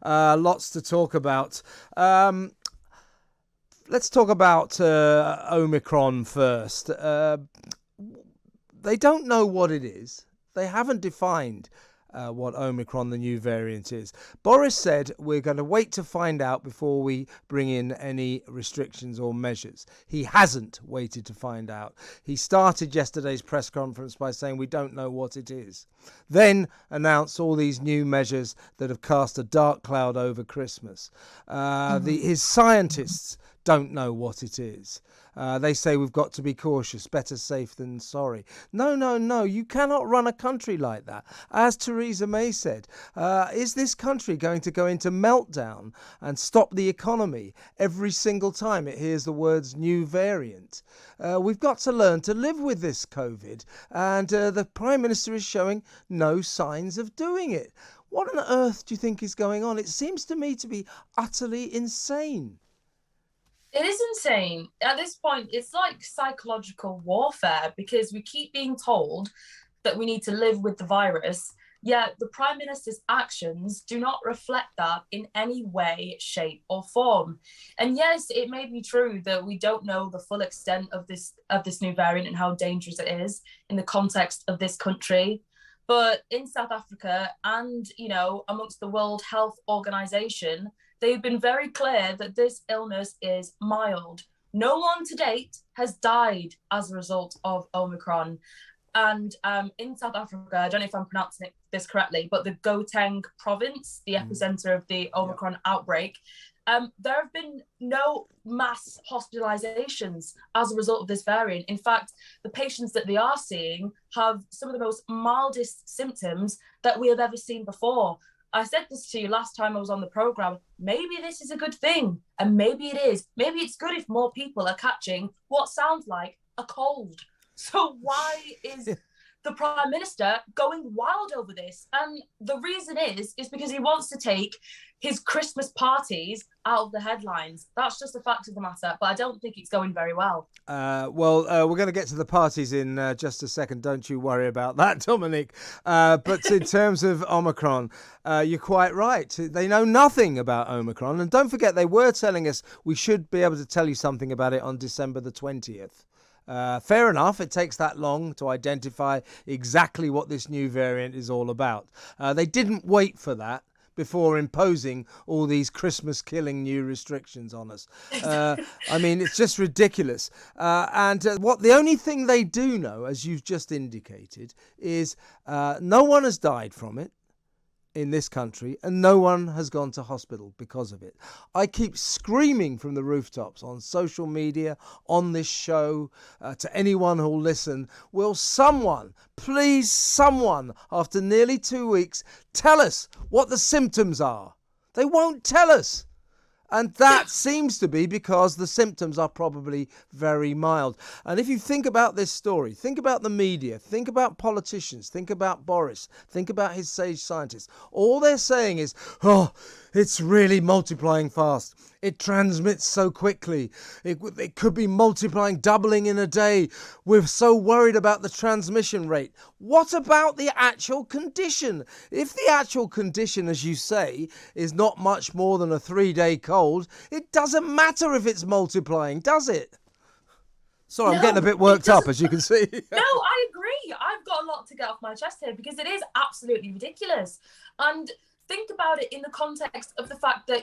Lots to talk about. Let's talk about Omicron first. They don't know what it is. They haven't defined what Omicron, the new variant, is. Boris said we're going to wait to find out before we bring in any restrictions or measures. He hasn't waited to find out. He started yesterday's press conference by saying we don't know what it is. Then announced all these new measures that have cast a dark cloud over Christmas. His scientists don't know what it is. They say we've got to be cautious, better safe than sorry. No, you cannot run a country like that. As Theresa May said, is this country going to go into meltdown and stop the economy every single time it hears the words new variant? We've got to learn to live with this COVID, and the Prime Minister is showing no signs of doing it. What on earth do you think is going on? It seems to me to be utterly insane. It is insane. At this point, it's like psychological warfare because we keep being told that we need to live with the virus, yet the Prime Minister's actions do not reflect that in any way, shape, or form. And yes, it may be true that we don't know the full extent of this new variant and how dangerous it is in the context of this country. But in South Africa and, amongst the World Health Organization, they've been very clear that this illness is mild. No one to date has died as a result of Omicron. And in South Africa, I don't know if I'm pronouncing this correctly, but the Gauteng province, the epicenter of the Omicron outbreak, there have been no mass hospitalizations as a result of this variant. In fact, the patients that they are seeing have some of the most mildest symptoms that we have ever seen before. I said this to you last time I was on the programme. Maybe this is a good thing, and maybe it is. Maybe it's good if more people are catching what sounds like a cold. So why is the Prime Minister going wild over this? And the reason is because he wants to take his Christmas parties out of the headlines. That's just a fact of the matter, but I don't think it's going very well. We're going to get to the parties in just a second. Don't you worry about that, Dominique. But in terms of Omicron, you're quite right. They know nothing about Omicron. And don't forget, they were telling us we should be able to tell you something about it on December the 20th. Fair enough, it takes that long to identify exactly what this new variant is all about. They didn't wait for that before imposing all these Christmas-killing new restrictions on us. It's just ridiculous. The only thing they do know, as you've just indicated, is no one has died from it in this country, and no one has gone to hospital because of it. I keep screaming from the rooftops on social media, on this show, to anyone who'll listen, will someone, please someone, after nearly 2 weeks, tell us what the symptoms are? They won't tell us. And that seems to be because the symptoms are probably very mild. And if you think about this story, think about the media, think about politicians, think about Boris, think about his sage scientists. All they're saying is, it's really multiplying fast. It transmits so quickly. It could be multiplying, doubling in a day. We're so worried about the transmission rate. What about the actual condition? If the actual condition, as you say, is not much more than a 3-day cold, it doesn't matter if it's multiplying, does it? Sorry, I'm getting a bit worked up, as you can see. No, I agree. I've got a lot to get off my chest here because it is absolutely ridiculous. And think about it in the context of the fact that,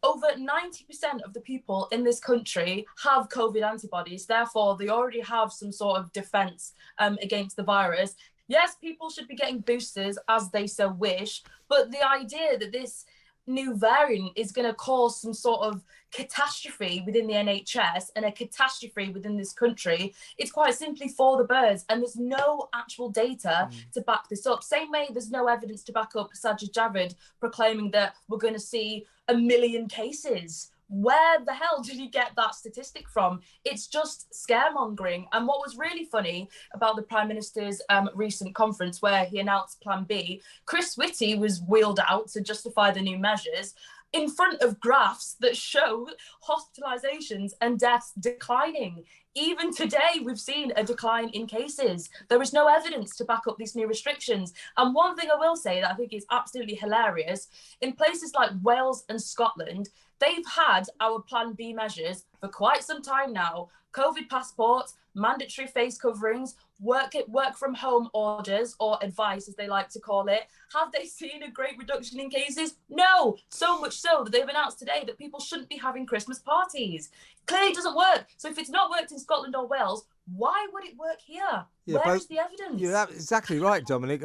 over 90% of the people in this country have COVID antibodies. Therefore, they already have some sort of defense against the virus. Yes, people should be getting boosters as they so wish, but the idea that this new variant is going to cause some sort of catastrophe within the NHS and a catastrophe within this country, it's quite simply for the birds. And there's no actual data to back this up. Same way there's no evidence to back up Sajid Javid proclaiming that we're going to see 1 million cases Where the hell did he get that statistic from? It's just scaremongering. And what was really funny about the Prime Minister's recent conference where he announced Plan B, Chris Whitty was wheeled out to justify the new measures in front of graphs that show hospitalizations and deaths declining. Even today, we've seen a decline in cases. There is no evidence to back up these new restrictions. And one thing I will say that I think is absolutely hilarious, in places like Wales and Scotland, they've had our Plan B measures for quite some time now. COVID passports, mandatory face coverings, work from home orders, or advice as they like to call it. Have they seen a great reduction in cases? No, so much so that they've announced today that people shouldn't be having Christmas parties. Clearly doesn't work. So if it's not worked in Scotland or Wales, why would it work here? Yeah, Where is the evidence? You're exactly right, Dominic.